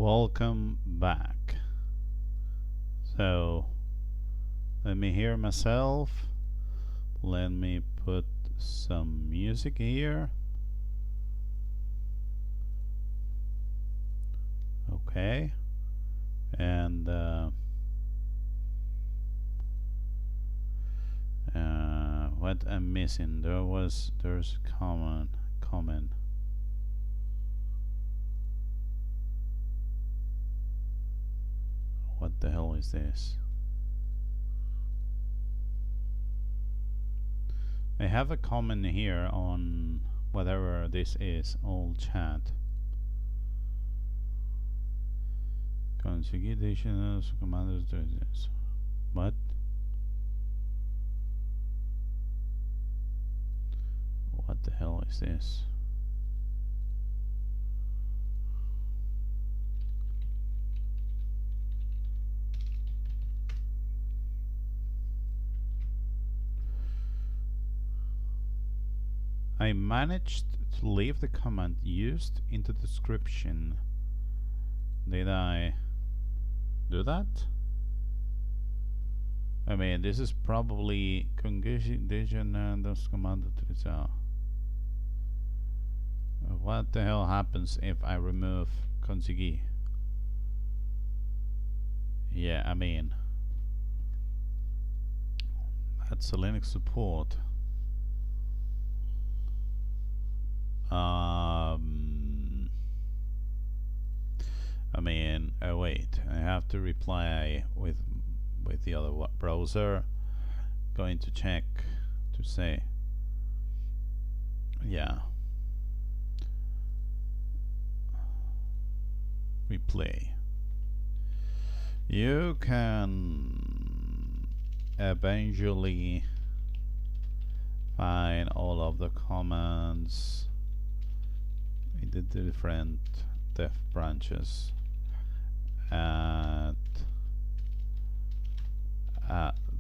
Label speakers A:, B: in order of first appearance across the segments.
A: Welcome back. So let me hear myself. Let me put some music here. Okay. And what I'm missing? There's a comment. What the hell is this? I have a comment here on whatever this is, old chat. Conseguir additional commanders do this. What? What the hell is this? I managed to leave the command used in the description. Did I do that? I mean, this is probably condition and those commanded to the what the hell happens if I remove conseguir? Yeah, I mean, that's SELinux support. I mean, wait, I have to reply with the other browser. Going to check to say, yeah, replay. You can eventually find all of the commands in the different dev branches at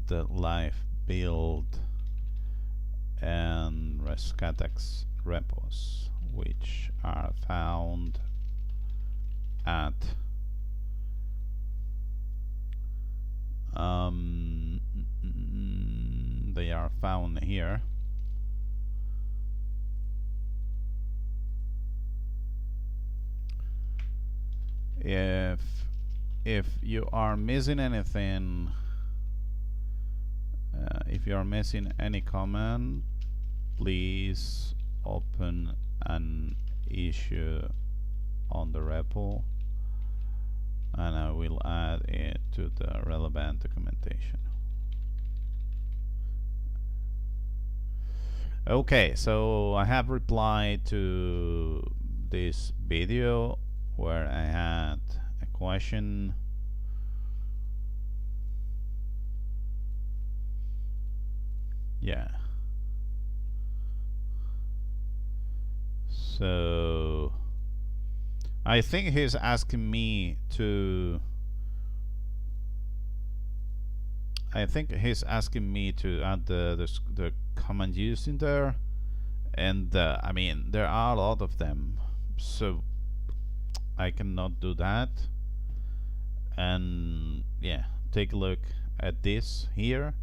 A: the live build and Rescatux repos, which are found at they are found here. If you are missing anything, if you are missing any command, please open an issue on the repo and I will add it to the relevant documentation. Okay, so I have replied to this video where I had a question. Yeah. So I think he's asking me to add the command used in there, and I mean there are a lot of them, so I cannot do that. And yeah, take a look at this here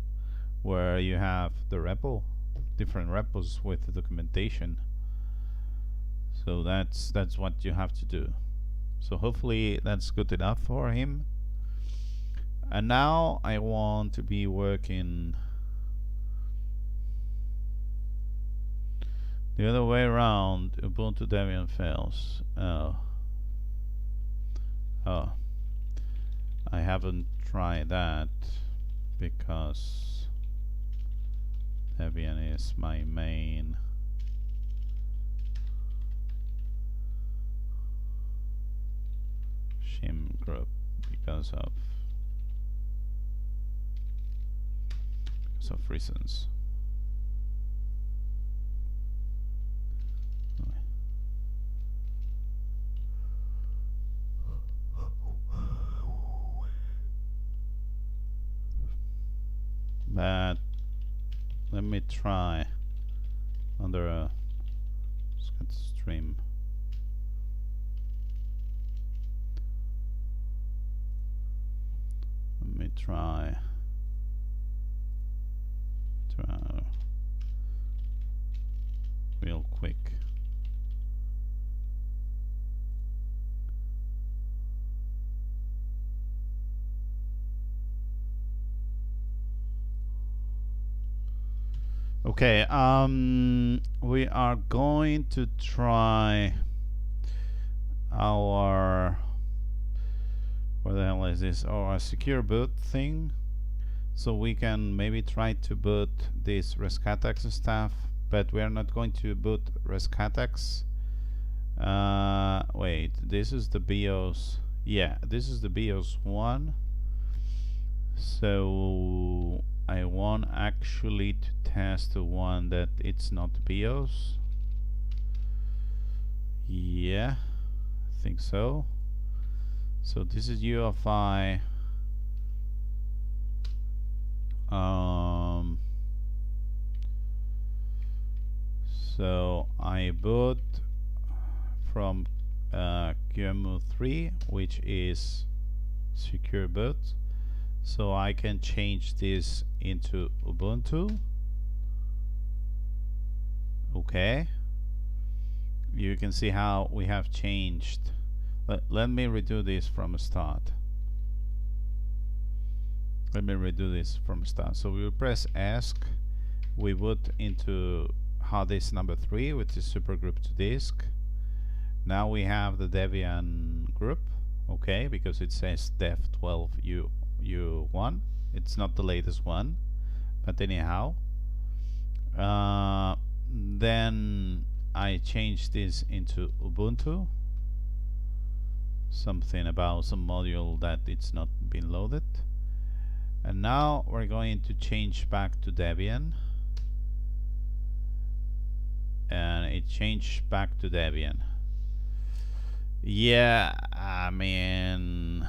A: where you have the repo, different repos with the documentation. So that's what you have to do. So hopefully that's good enough for him. And now I want to be working the other way around. Ubuntu Debian fails. Oh, I haven't tried that because Debian is my main shim group because of reasons. But let me try under a stream. me try real quick. Okay, we are going to try our, what the hell is this? Our secure boot thing. So we can maybe try to boot this Rescatux stuff, but we are not going to boot Rescatux. Wait, this is the BIOS. Yeah, this is the BIOS one. So I want actually to test the one that it's not BIOS. Yeah, I think so. So this is UEFI. So I boot from GNU 3, which is secure boot. So I can change this into Ubuntu. Okay. You can see how we have changed. Let me redo this from a start. Let me redo this from a start. So we will press ESC. We boot into hard disk number 3, which is supergroup to disk. Now we have the Debian group. Okay, because it says dev12u1. It's not the latest one, but anyhow. Then I change this into Ubuntu. Something about some module that it's not been loaded. And now we're going to change back to Debian. And it changed back to Debian. Yeah, I mean,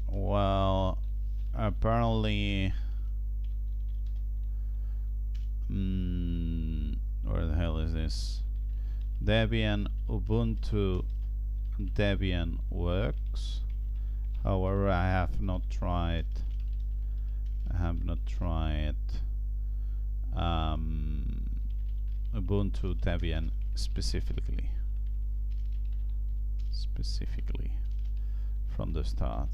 A: well, apparently, where the hell is this? Debian Ubuntu Debian works. However, I have not tried Ubuntu Debian specifically from the start.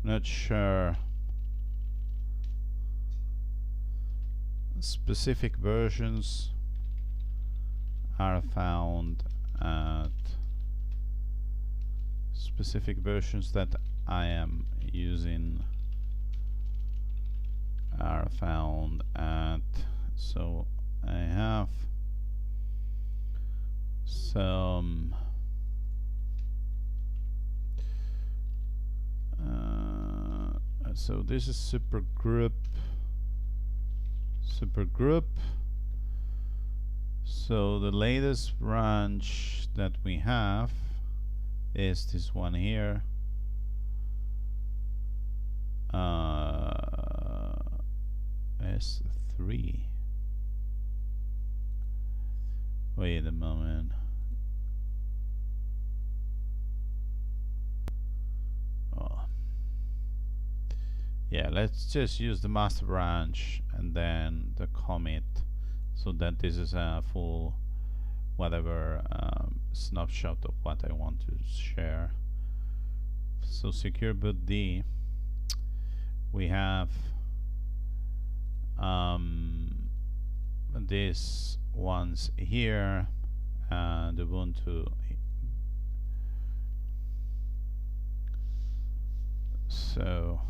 A: Not sure. Specific versions are found at specific versions that I am using are found at, so I have some so this is supergroup. So the latest branch that we have is this one here. S3. Wait a moment. Oh. Yeah, let's just use the master branch and then the commit, so that this is a full whatever snapshot of what I want to share. So secure boot D, we have these ones here and Ubuntu. So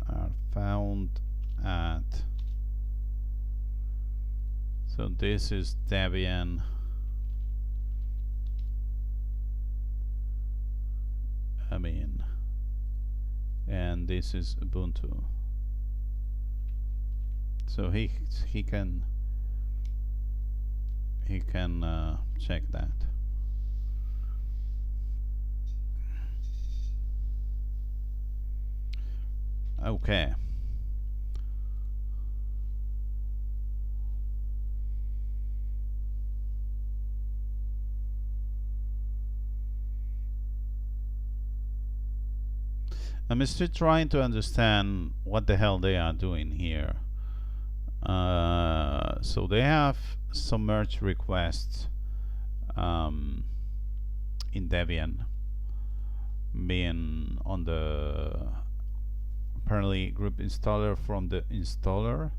A: are found at, so this is Debian, and this is Ubuntu. So he can check that. Okay. I'm still trying to understand what the hell they are doing here. So they have some merge requests in Debian being on the apparently group installer from the installer.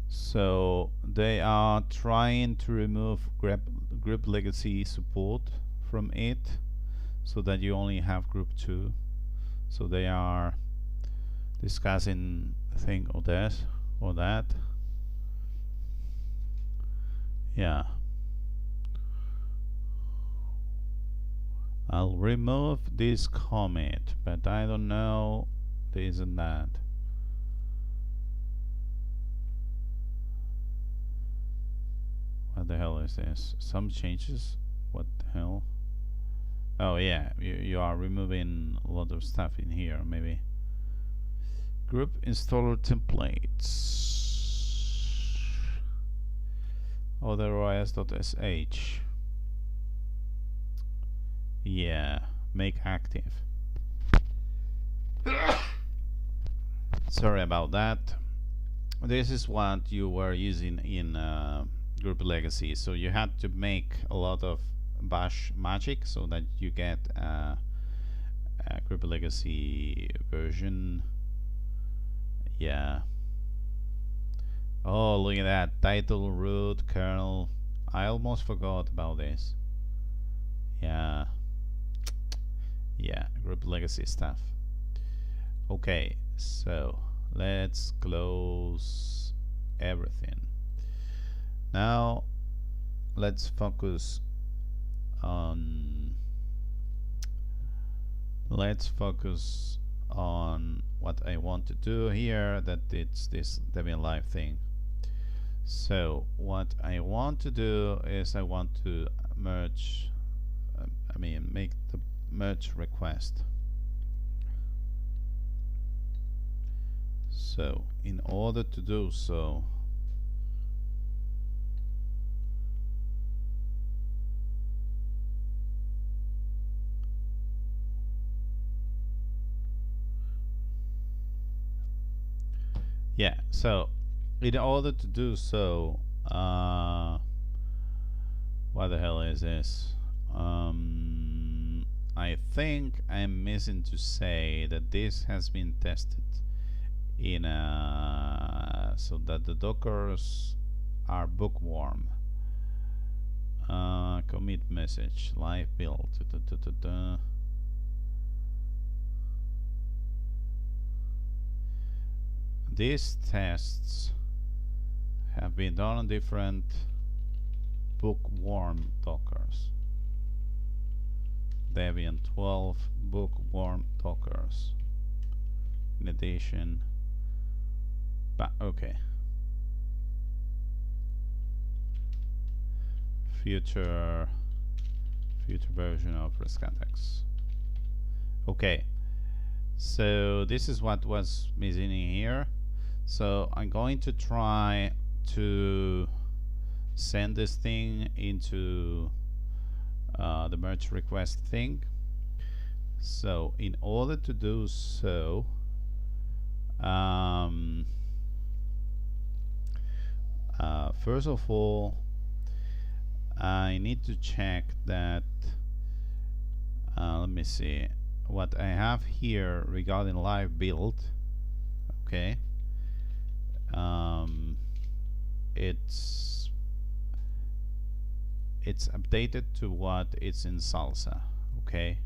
A: So they are trying to remove group legacy support from it so that you only have group 2. So they are discussing a thing or this or that. Yeah. I'll remove this commit, but I don't know this and that. What the hell is this? Some changes? What the hell? Oh yeah, you are removing a lot of stuff in here, maybe. Group installer templates. Otherwise.sh. Yeah, make active. Sorry about that. This is what you were using in group legacy. So you had to make a lot of bash magic so that you get a group legacy version. Yeah. Oh, look at that. Title, root, kernel. I almost forgot about this. Yeah. Yeah, group legacy stuff. Okay, so let's close everything. Now let's focus on what I want to do here, that it's this Debian Live thing. So what I want to do is I want to merge make the merge request. So in order to do so, yeah, so in order to do so, what the hell is this? I think I'm missing to say that this has been tested in so that the dockers are bookworm. Commit message, live build. These tests have been done on different bookworm dockers. Debian 12 bookworm dockers. In addition, but okay. Future version of Rescatux. Okay, so this is what was missing here. So I'm going to try to send this thing into the merge request thing. So in order to do so, first of all, I need to check that let me see what I have here regarding live build. Okay, it's updated to what it's in Salsa. Okay,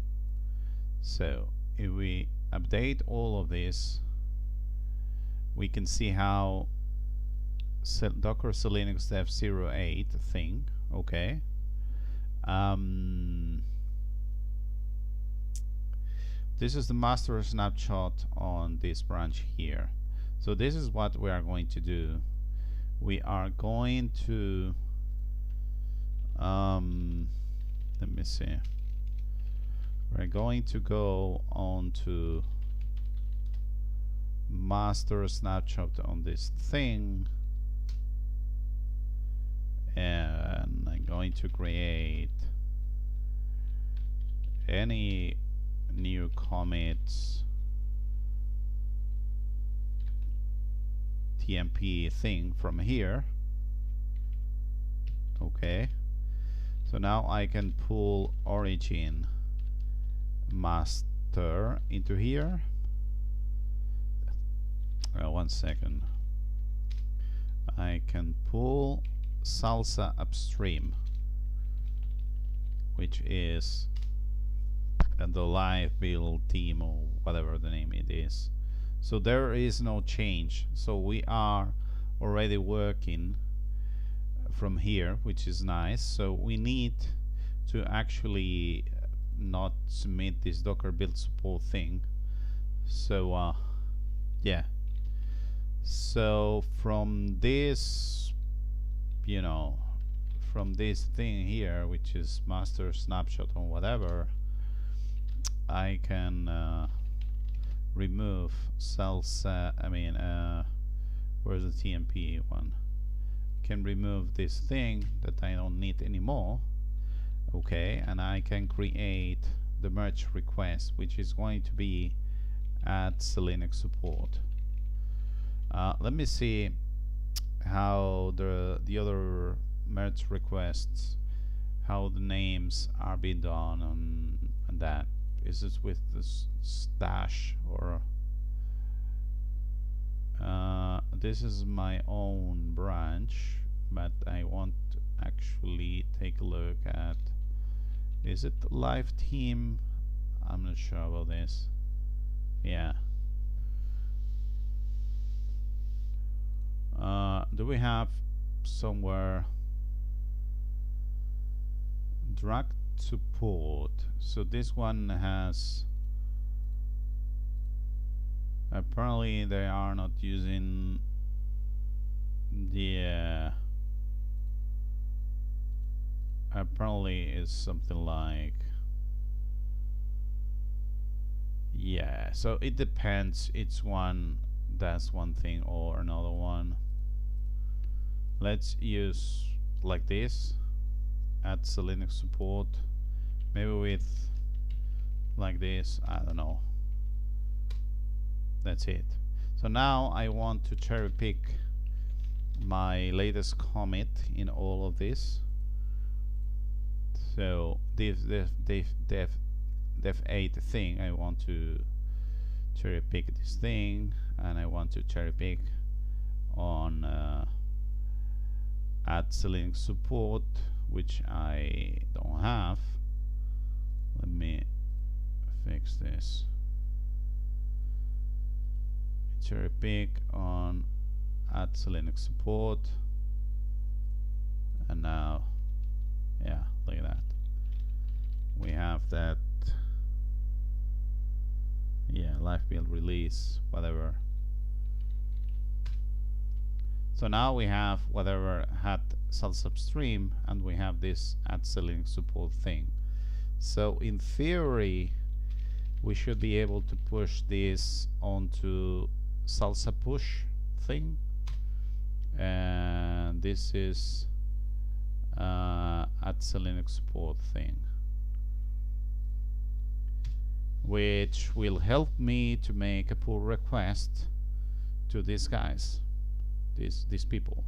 A: so if we update all of this, we can see how Docker SELinux dev 08 thing. Okay, this is the master snapshot on this branch here. So this is what we are going to do. We are going to let me see. We're going to go on to master snapshot on this thing, and I'm going to create any new commits TMP thing from here. Okay, so now I can pull origin master into here. One second. I can pull salsa upstream, which is the live build team or whatever the name it is. So there is no change. So we are already working from here, which is nice. So we need to actually not submit this Docker build support thing. So yeah. So from this, you know, from this thing here, which is master snapshot or whatever, I can remove salsa. Where's the TMP one? Can remove this thing that I don't need anymore. Okay, and I can create the merge request, which is going to be at SELinux support. Let me see how the other merge requests, how the names are being done on that. Is it with this stash or this is my own branch, but I want to actually take a look at, is it live team? I'm not sure about this. Yeah. Do we have somewhere drag support? So this one has, apparently they are not using the apparently is something like, yeah, so it depends. It's one, that's one thing or another one. Let's use like this at SELinux support, maybe with like this, I don't know. That's it. So now I want to cherry pick my latest commit in all of this. So this def 8 thing, I want to cherry pick this thing, and I want to cherry pick on at SELinux support, which I don't have. Let me fix this. Cherry pick on at SELinux support, and now, yeah, look at that. We have that, yeah, live build release, whatever. So now we have whatever had salsa upstream, and we have this at SELinux support thing. So in theory, we should be able to push this onto salsa push thing, and this is at SELinux support thing, which will help me to make a pull request to these guys, these people.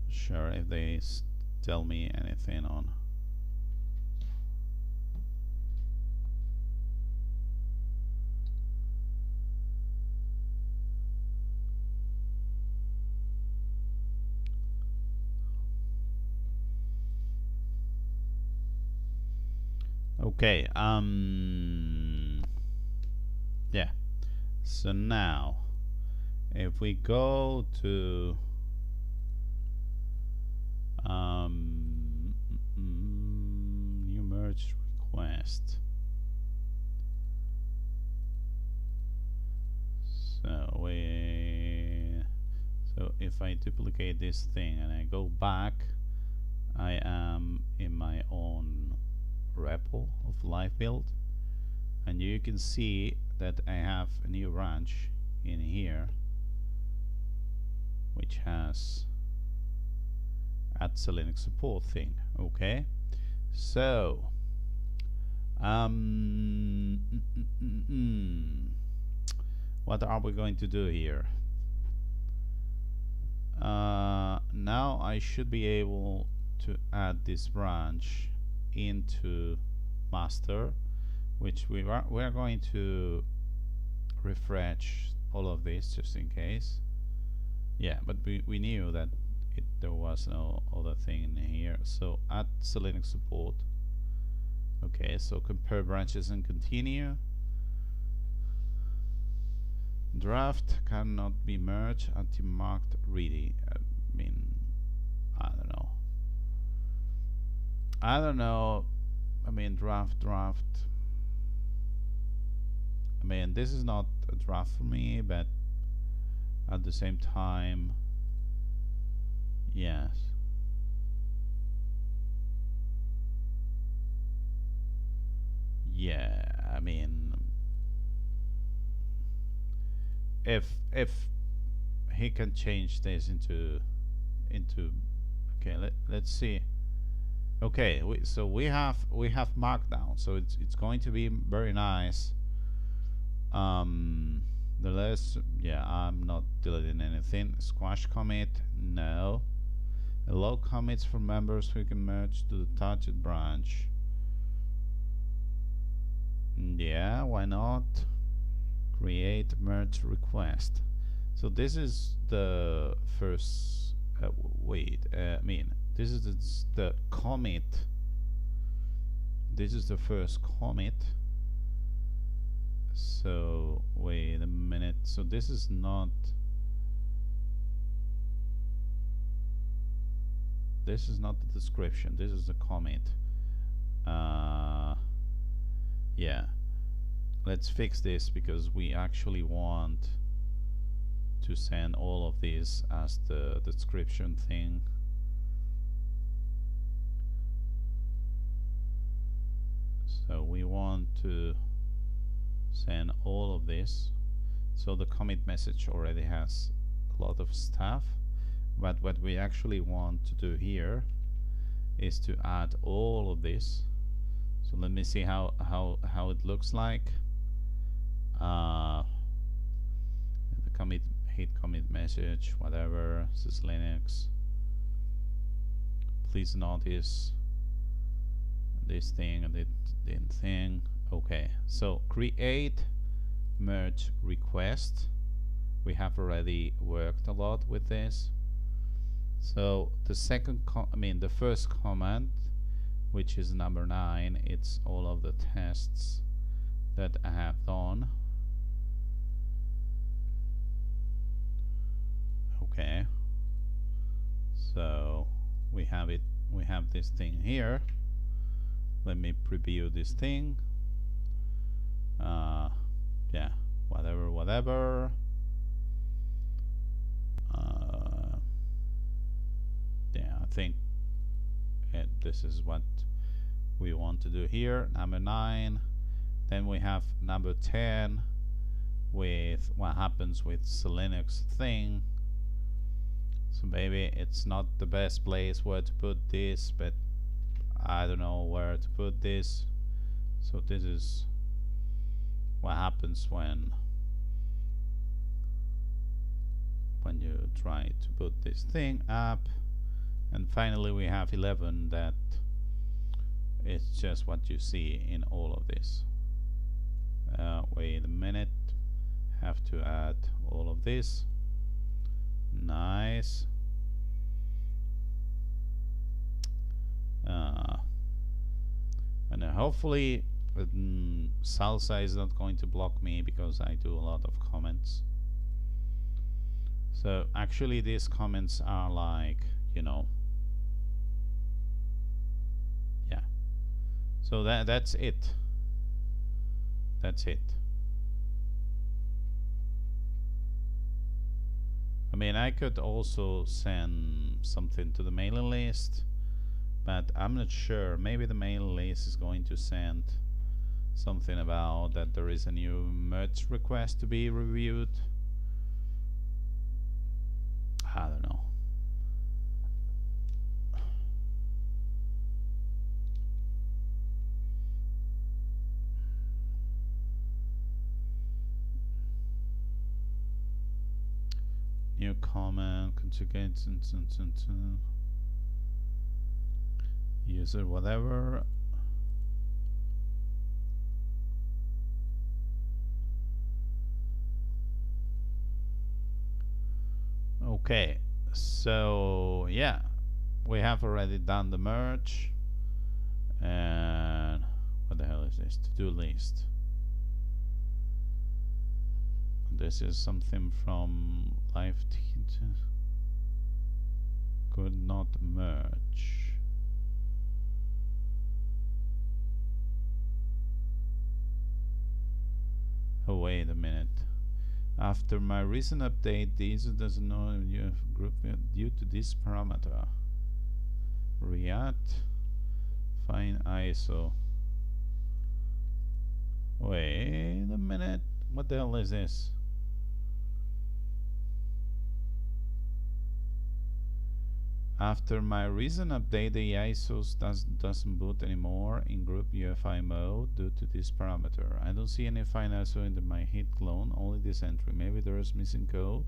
A: Sure, if they tell me anything on. Okay, yeah. So now, if we go to new merge request. So if I duplicate this thing and I go back, I am in my own repo of live build. and you can see that I have a new branch in here which has at SELinux support thing. Okay, so what are we going to do here? Now I should be able to add this branch into master, which we are going to refresh all of this just in case. Yeah, but we knew that there was no other thing in here. So add SELinux support. Okay, so compare branches and continue. Draft cannot be merged until marked ready. I mean, I don't know. I mean, draft. I mean, this is not a draft for me, but at the same time, yes. Yeah, I mean, if he can change this into okay, let's see. Okay, so we have markdown, so it's going to be very nice. The less, yeah, I'm not deleting anything. Squash commit, no. Allow commits for members who can merge to the touched branch. Yeah, why not? Create merge request. So this is the first I mean, this is the commit. This is the first commit. So wait a minute. So this is not the description. This is the commit. Yeah, let's fix this because we actually want to send all of this as the description thing. So we want to send all of this. So the commit message already has a lot of stuff, but what we actually want to do here is to add all of this. So let me see how it looks like. The commit, hit commit message, whatever, SELinux. Please notice this thing and the thing. Okay, so create merge request. We have already worked a lot with this. So the the first command, which is number 9, it's all of the tests that I have done. Okay, so we have this thing here. Let me preview this thing. Yeah, whatever. Yeah, I think this is what we want to do here. Number 9. Then we have number 10 with what happens with SELinux thing. So maybe it's not the best place where to put this, but I don't know where to put this. So this is what happens when you try to put this thing up. And finally we have 11, that is just what you see in all of this. Wait a minute, have to add all of this. Nice. And hopefully Salsa is not going to block me because I do a lot of comments. So actually these comments are like, you know, yeah. So that's it. That's it. I mean, I could also send something to the mailing list, but I'm not sure. Maybe the mailing list is going to send something about that there is a new merge request to be reviewed. I don't know. New comment, conjugate, user whatever. Okay, so yeah, we have already done the merge. And what the hell is this? To-do list. This is something from live teacher. Could not merge. Oh, wait a minute. After my recent update, the user doesn't know you have group due to this parameter. React find ISO. Wait a minute. What the hell is this? After my recent update, the ISOs doesn't boot anymore in group UEFI mode due to this parameter. I don't see any find ISO in my hit clone, only this entry. Maybe there is missing code.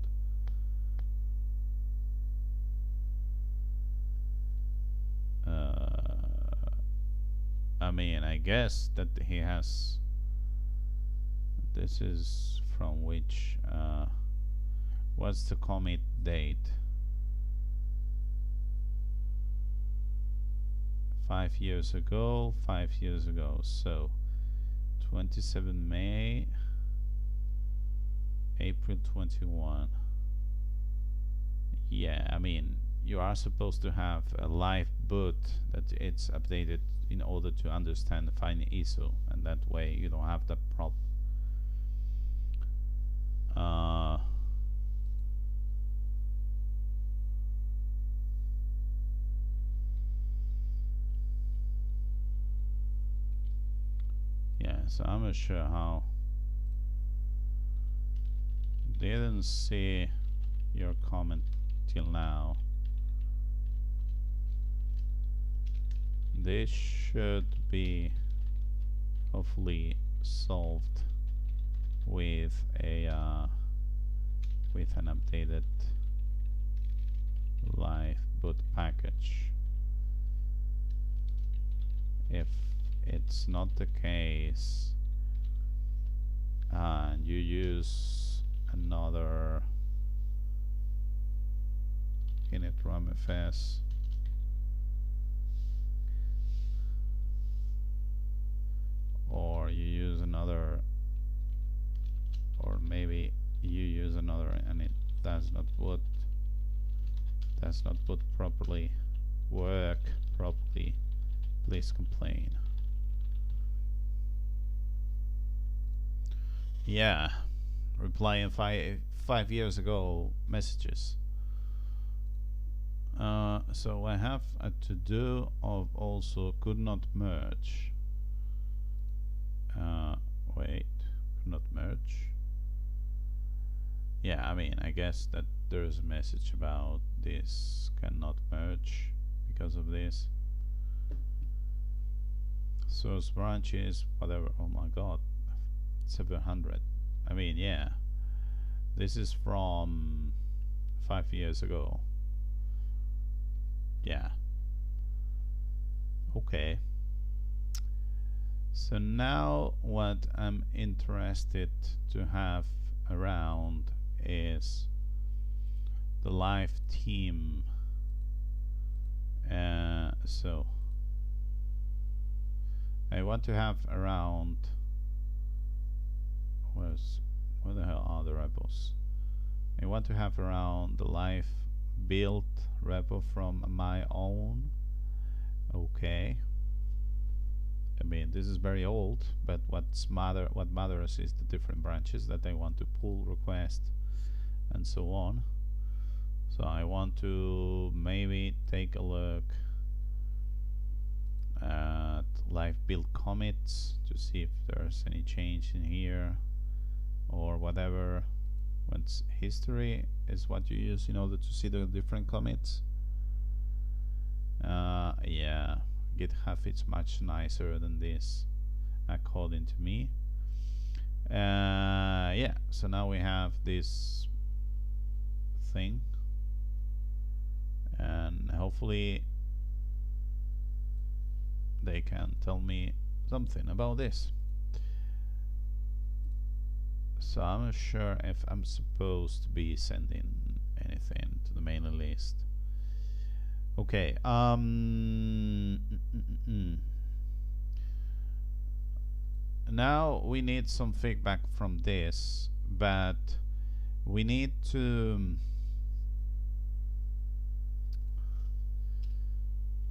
A: I mean, I guess that he has. This is from which. What's the commit date? 5 years ago, 5 years ago. So 27 May, April 21. Yeah, I mean, you are supposed to have a live boot that it's updated in order to understand the find ISO, and that way you don't have that problem. Yeah, so I'm not sure how. Didn't see your comment till now. This should be hopefully solved with a with an updated live boot package. If it's not the case and you use another init-rumfs, or you use another, or maybe you use another and it does not boot properly, work properly, please complain. Yeah, replying five years ago messages. So I have a to-do of also could not merge. Wait, could not merge. Yeah, I mean, I guess that there's a message about this cannot merge because of this. Source branches, whatever. Oh my god, 700. I mean, yeah, this is from 5 years ago. Yeah. Okay. So now what I'm interested to have around is the live team. So I want to have around, where the hell are the repos? I want to have around the live build repo from my own. Okay. I mean, this is very old, but what matters is the different branches that I want to pull, request, and so on. So I want to maybe take a look at live build commits to see if there's any change in here or whatever. What's history is what you use in order to see the different commits. Yeah, GitHub is much nicer than this, according to me. Yeah, so now we have this thing, and hopefully they can tell me something about this. So I'm not sure if I'm supposed to be sending anything to the mailing list. Okay. Now we need some feedback from this, but we need to.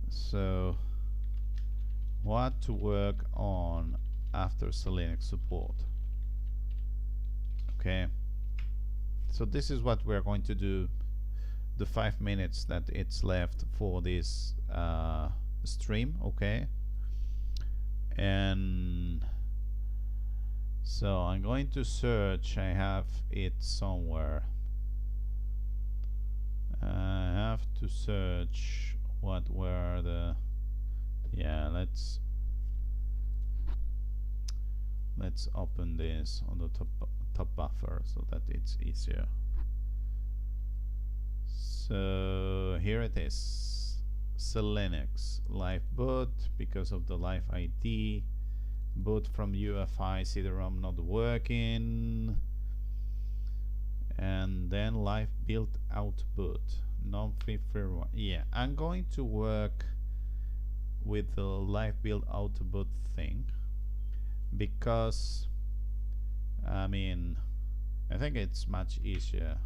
A: So, what to work on after SELinux support? Okay. So this is what we're going to do. The 5 minutes that it's left for this stream, okay? And so I'm going to search. I have it somewhere. I have to search what were the. Yeah, let's open this on the top buffer so that it's easier. So here it is, SELinux live boot because of the live ID, boot from UEFI, CD-ROM not working, and then live build output, non-free-firmware. Yeah, I'm going to work with the live build output thing because I mean I think it's much easier.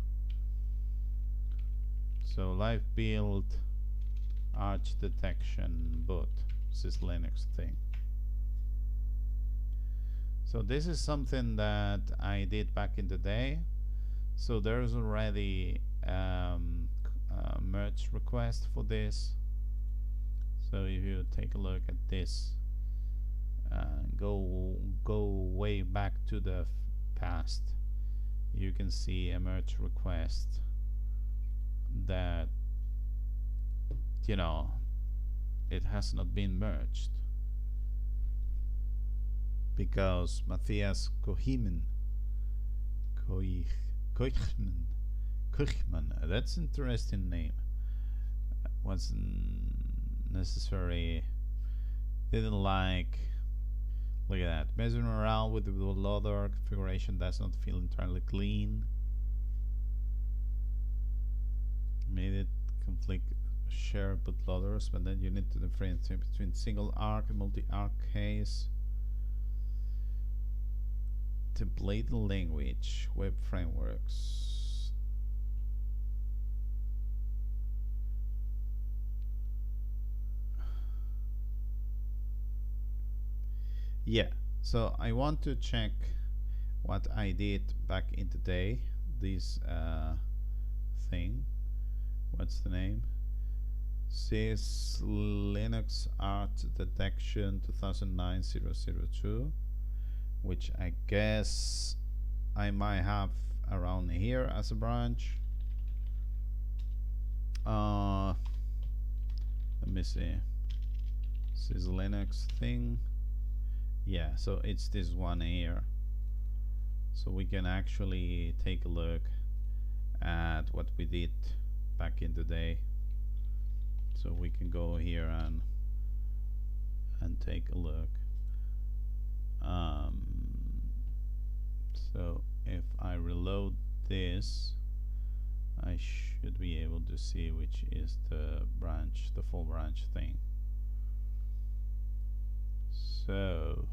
A: So live build arch detection boot, SysLinux thing. So this is something that I did back in the day. So there's already a merge request for this. So if you take a look at this, go way back to the past, you can see a merge request that, you know, it has not been merged because Matthias Kochman, that's an interesting name, wasn't necessary, didn't like. Look at that, messing around with the bootloader configuration does not feel entirely clean. Made it conflict share bootloaders, but then you need to differentiate between single arc and multi-arc case. Template language, web frameworks. Yeah, so I want to check what I did back in the day, this thing. What's the name? SysLinux Art Detection 2009-002, which I guess I might have around here as a branch. Let me see. SysLinux thing. Yeah, so it's this one here. So we can actually take a look at what we did back in the day. So we can go here and take a look. So if I reload this, I should be able to see which is the branch, the full branch thing. So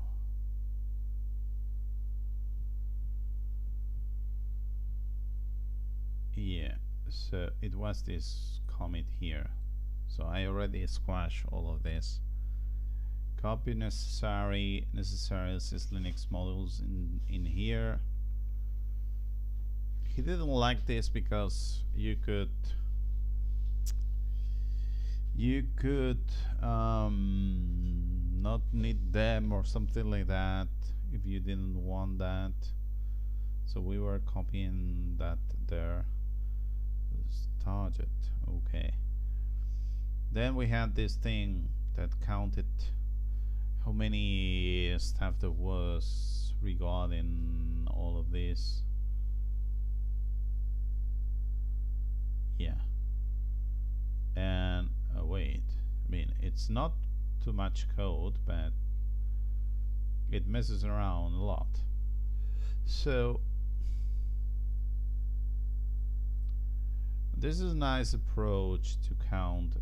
A: yeah, so it was this commit here. So I already squashed all of this. Copy necessary SysLinux modules in here. He didn't like this because you could you could not need them or something like that if you didn't want that. So we were copying that there. Let's target. Okay. Then we had this thing that counted how many stuff there was regarding all of this. Yeah. And wait, I mean, it's not too much code, but it messes around a lot. So this is a nice approach to count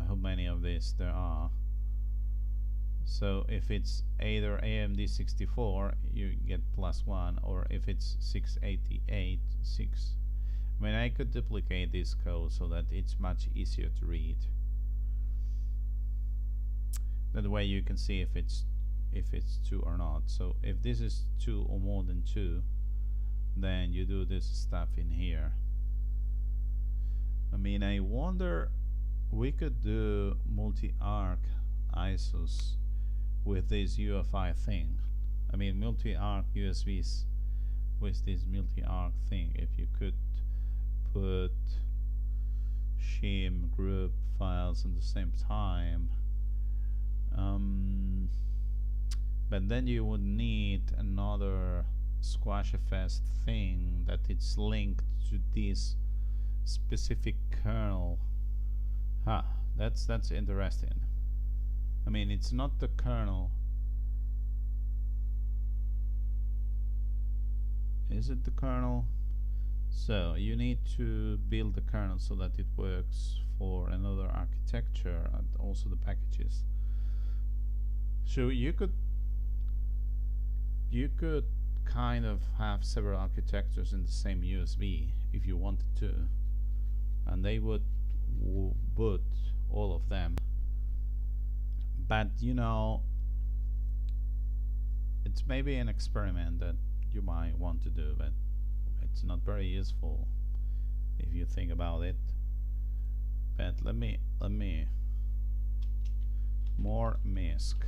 A: how many of these there are. So if it's either AMD 64, you get +1, or if it's 688, 6. I mean, I could duplicate this code so that it's much easier to read. That way you can see if it's 2 or not. So if this is 2 or more than 2, then you do this stuff in here. I mean, I wonder, we could do multi-arc ISOs with this UFI thing. I mean, multi-arc USBs with this multi-arc thing. If you could put shim group files at the same time, but then you would need another SquashFS thing that it's linked to this specific kernel. That's interesting. I mean, it's not the kernel. Is it the kernel? So you need to build the kernel so that it works for another architecture and also the packages. So you could kind of have several architectures in the same USB if you wanted to, and they would boot all of them. But you know, it's maybe an experiment that you might want to do, but it's not very useful if you think about it. But let me more MISC,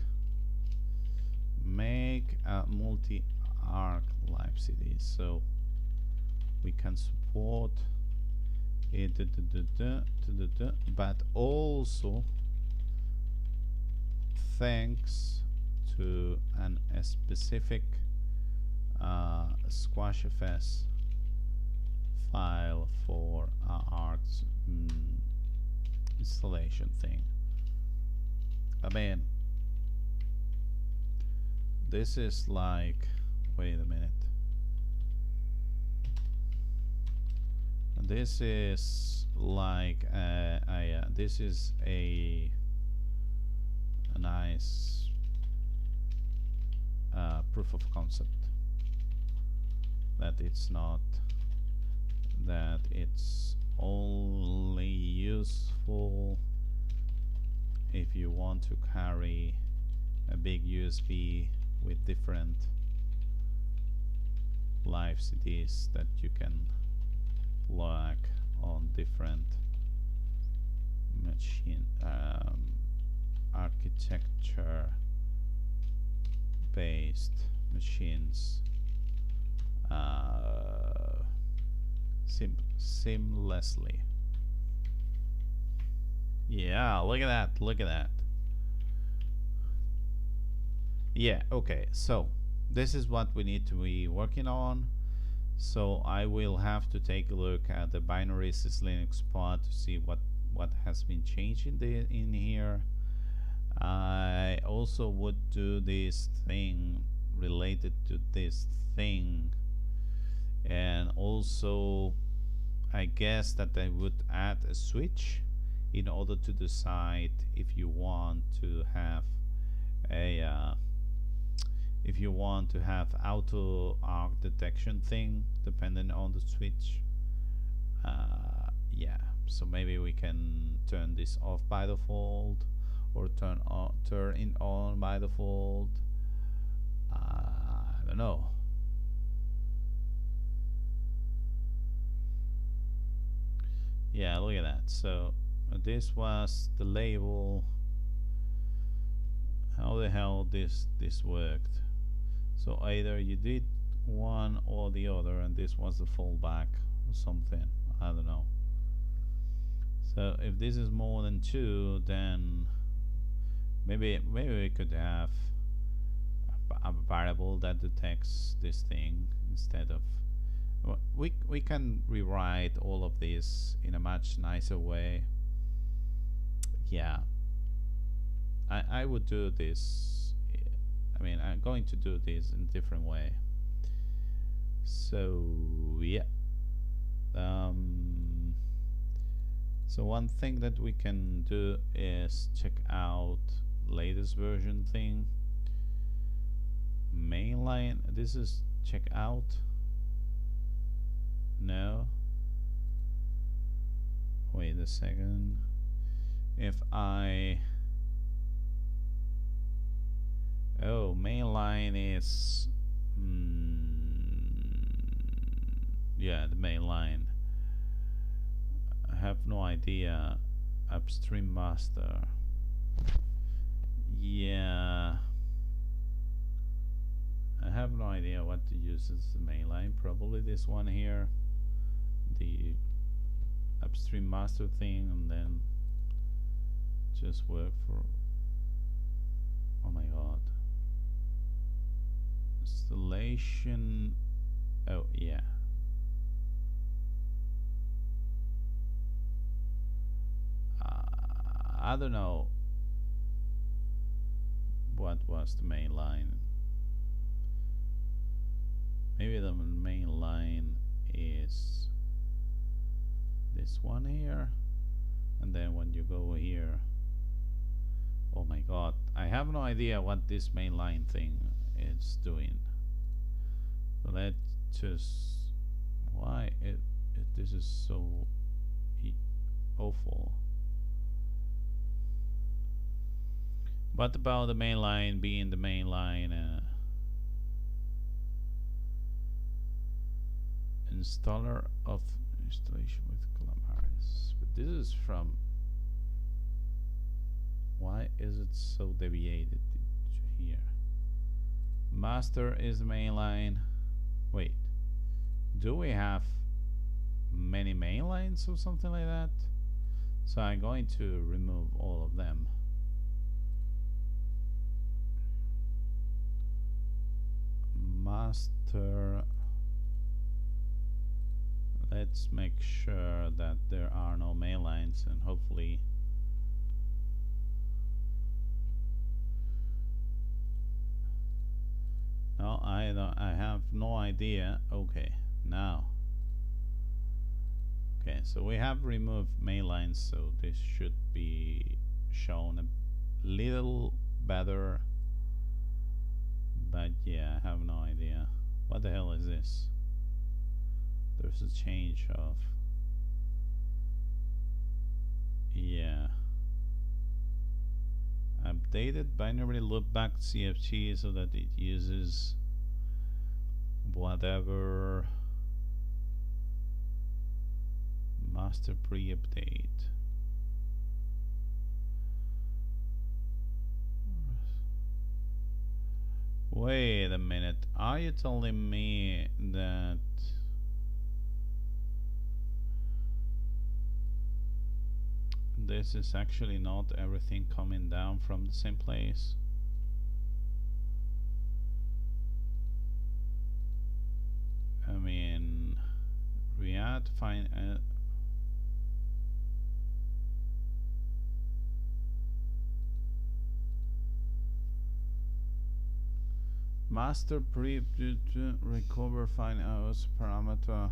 A: make a multi-arc live CD so we can support it, but also thanks to a specific SquashFS file for our installation thing. I mean, this is like, wait a minute, this is like this is a nice proof of concept that it's not, that it's only useful if you want to carry a big USB with different live CDs that you can plug on different machine architecture based machines seamlessly. Yeah, look at that, look at that. Yeah, okay, so this is what we need to be working on. So I will have to take a look at the binary SELinux pod to see what has been changed in here. I also would do this thing related to this thing, and also I guess that I would add a switch in order to decide if you want to have a auto arc detection thing depending on the switch. Yeah, so maybe we can turn this off by default or turn it on by default. I don't know. Yeah, look at that. So this was the label. How the hell this worked? So either you did one or the other, and this was the fallback or something. I don't know. So if this is more than 2, then maybe we could have a variable that detects this thing instead of. We can rewrite all of this in a much nicer way. Yeah, I would do this. I mean, I'm going to do this in a different way. So yeah. So one thing that we can do is check out latest version thing. Mainline. This is check out. No. Wait a second. If I mainline is yeah, the mainline. I have no idea. Upstream master. Yeah, I have no idea what to use as the mainline. Probably this one here, the upstream master thing, and then just work for. Oh my god. Installation. Oh yeah. I don't know what was the main line. Maybe the main line is this one here, and then when you go here, oh my god, I have no idea what this main line thing is doing. So let's just, why this is so awful. What about the main line being the main line? Installer of installation with Calamaris. But this is from. Why is it so deviated here? Master is the main line. Wait, do we have many main lines or something like that? So I'm going to remove all of them. Master. Let's make sure that there are no main lines, and hopefully no, I have no idea. Okay, now okay, so we have removed main lines, so this should be shown a little better. But yeah, I have no idea. What the hell is this? There's a change of. Yeah. Updated binary loopback CFG so that it uses whatever master pre-update. Wait a minute, are you telling me that this is actually not everything coming down from the same place? I mean, React find master pre to recover fine hours parameter.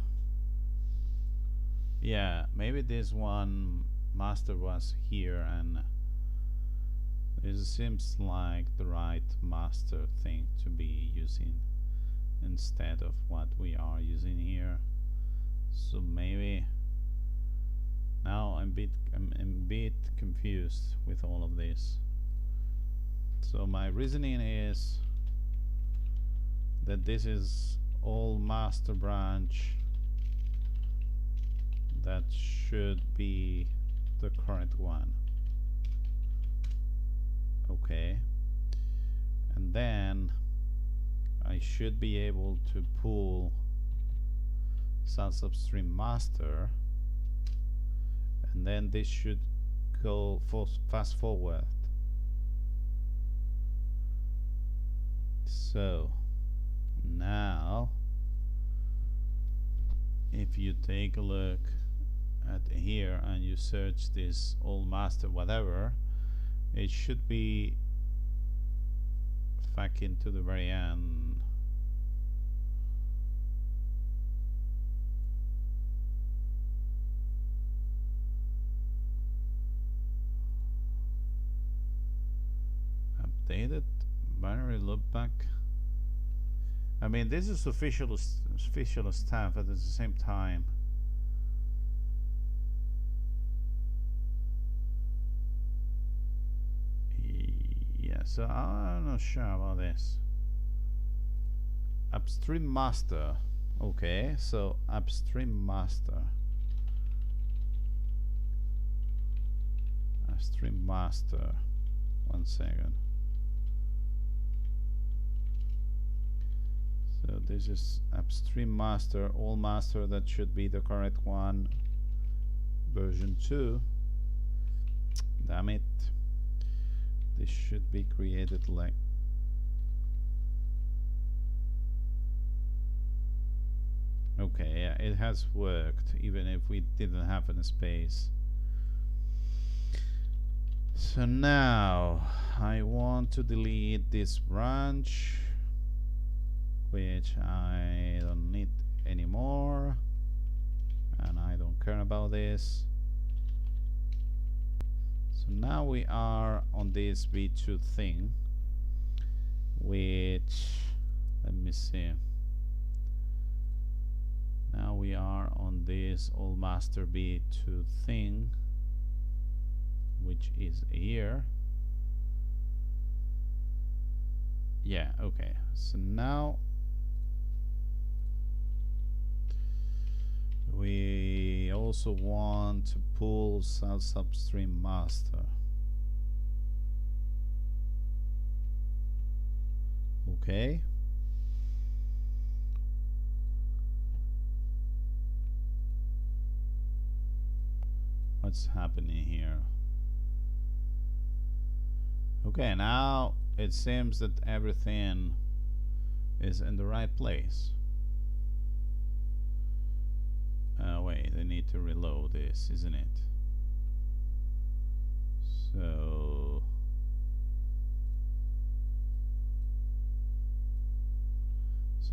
A: Yeah, maybe this one master was here, and this seems like the right master thing to be using instead of what we are using here. So maybe now I'm a bit confused with all of this. So my reasoning is that this is all master branch that should be the current one. Okay, and then I should be able to pull sound upstream master, and then this should go fast forward. So now if you take a look at here and you search this old master whatever, it should be back into the very end. Updated binary loopback. I mean, this is official stuff, but at the same time, yeah. So I'm not sure about this. Upstream master. Okay, so upstream master. Upstream master. 1 second. So this is upstream master, all master, that should be the correct one. Version 2. Damn it. This should be created like okay, yeah, it has worked even if we didn't have any space. So now I want to delete this branch, which I don't need anymore, and I don't care about this. So now we are on this V2 thing, which, let me see, now we are on this old master V2 thing, which is here. Yeah, okay, so now we also want to pull south upstream master. Okay. What's happening here? Okay, now it seems that everything is in the right place. Wait, I need to reload this, isn't it? So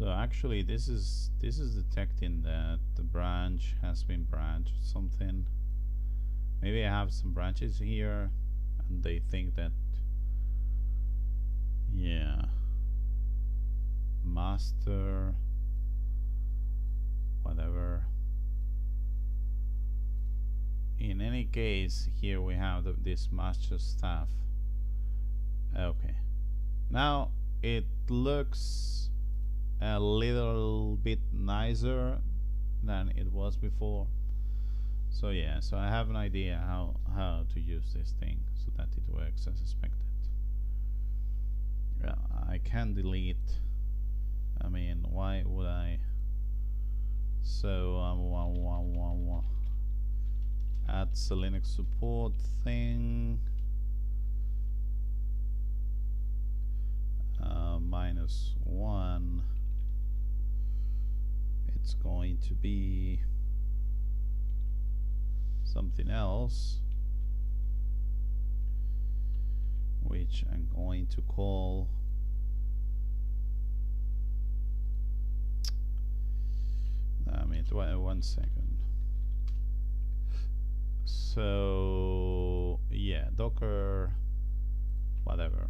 A: actually this is detecting that the branch has been branched or something. Maybe I have some branches here and they think that, yeah, master whatever. In any case, here we have this master stuff. Okay, now it looks a little bit nicer than it was before. So yeah, so I have an idea how to use this thing so that it works as expected. Yeah, I can delete. I mean, why would I? So add SELinux support thing. -1. It's going to be something else, which I'm going to call one second. So yeah, docker whatever.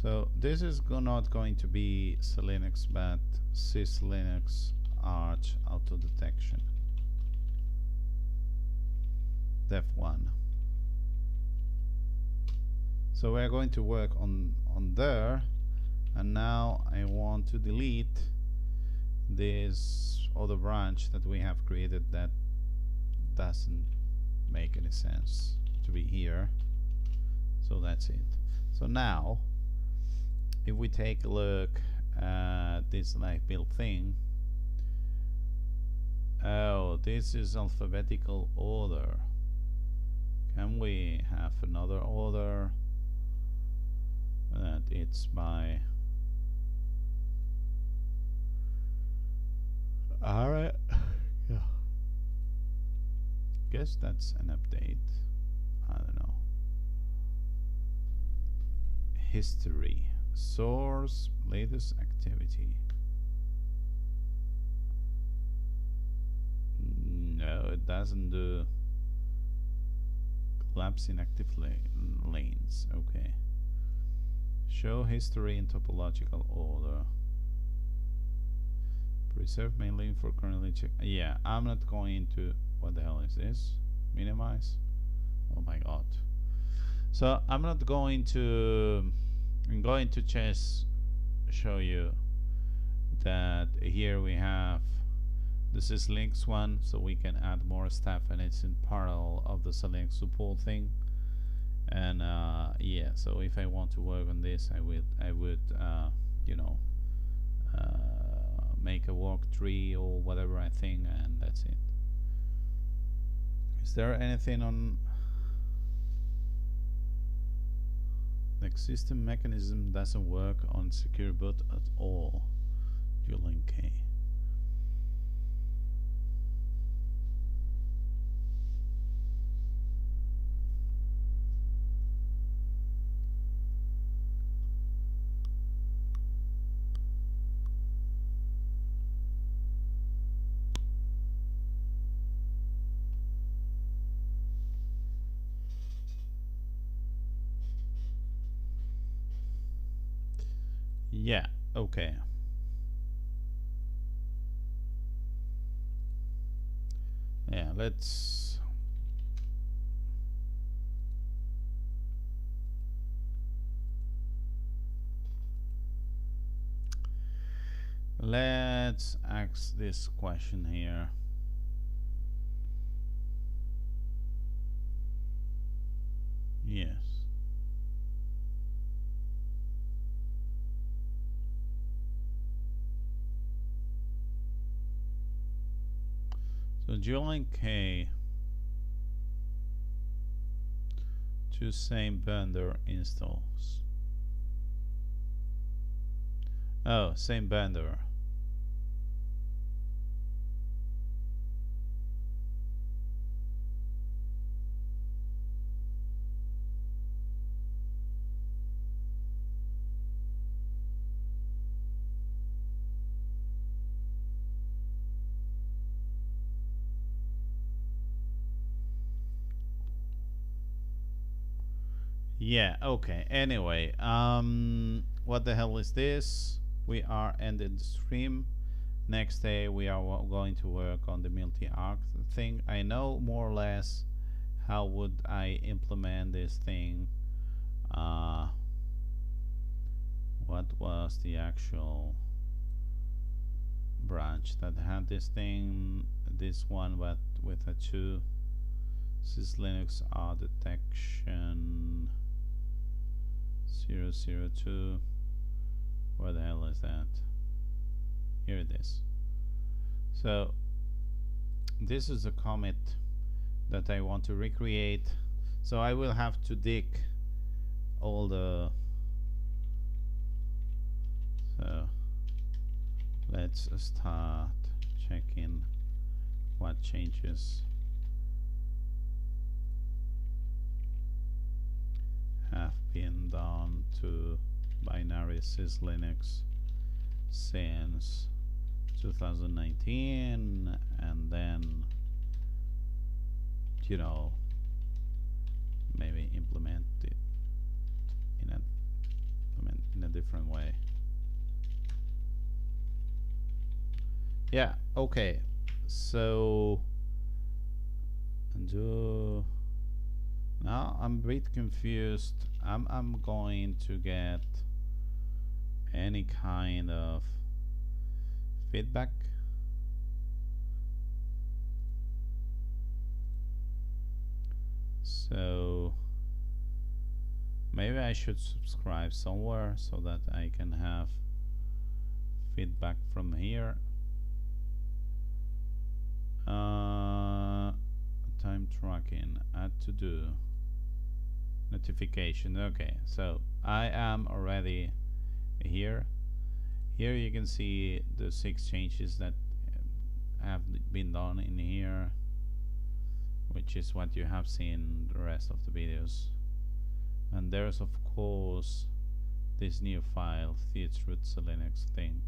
A: So this is not going to be SELinux, but SysLinux Arch auto detection def1. So we're going to work on there, and now I want to delete this other branch that we have created that doesn't make any sense to be here. So that's it. So now if we take a look at this like build thing, oh, this is alphabetical order. Can we have another order that it's by alright? Yeah, guess that's an update. I don't know. History, source, latest activity. No, it doesn't do collapsing active lanes. Okay. Show history in topological order. Preserve main link for currently check. Yeah, I'm not going to. What the hell is this? Minimize. Oh my god. So I'm not going to. I'm going to just show you that here we have this is SELinux one, so we can add more stuff, and it's in parallel of the SELinux support thing. And yeah, so if I want to work on this, I would you know, make a work tree or whatever I think, and that's it. Is there anything on the existing mechanism doesn't work on secure boot at all? Dueling K. Yeah, okay. Yeah, let's ask this question here. Yes. So dueling K to same vendor installs. Oh, same vendor. Yeah, okay. Anyway, what the hell is this? We are ending the stream. Next day we are going to work on the multi-arc thing. I know more or less how would I implement this thing. What was the actual branch that had this thing? This one, but with a 2. SysLinux R detection 002. Where the hell is that? Here it is. So this is a commit that I want to recreate. So I will have to dig all the. So let's start checking what changes have been done to binary SysLinux since 2019, and then, you know, maybe implement it in a different way. Yeah, okay. So now I'm a bit confused. I'm going to get any kind of feedback. So maybe I should subscribe somewhere so that I can have feedback from here. Time tracking, add to do, notification. Okay, so I am already here. Here you can see the 6 changes that have been done in here, which is what you have seen the rest of the videos. And there's of course this new file, SELinux thing.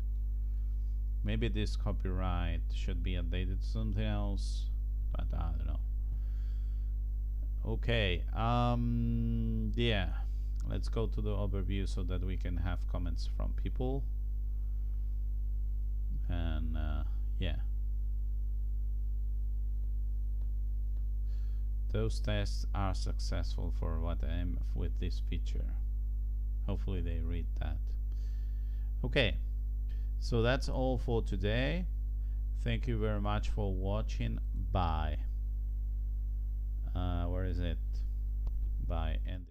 A: Maybe this copyright should be updated to something else, but I don't know. Okay, yeah, let's go to the overview so that we can have comments from people. And yeah, those tests are successful for what I am with this feature. Hopefully they read that. Okay, so that's all for today. Thank you very much for watching. Bye. Where is it? Bye. And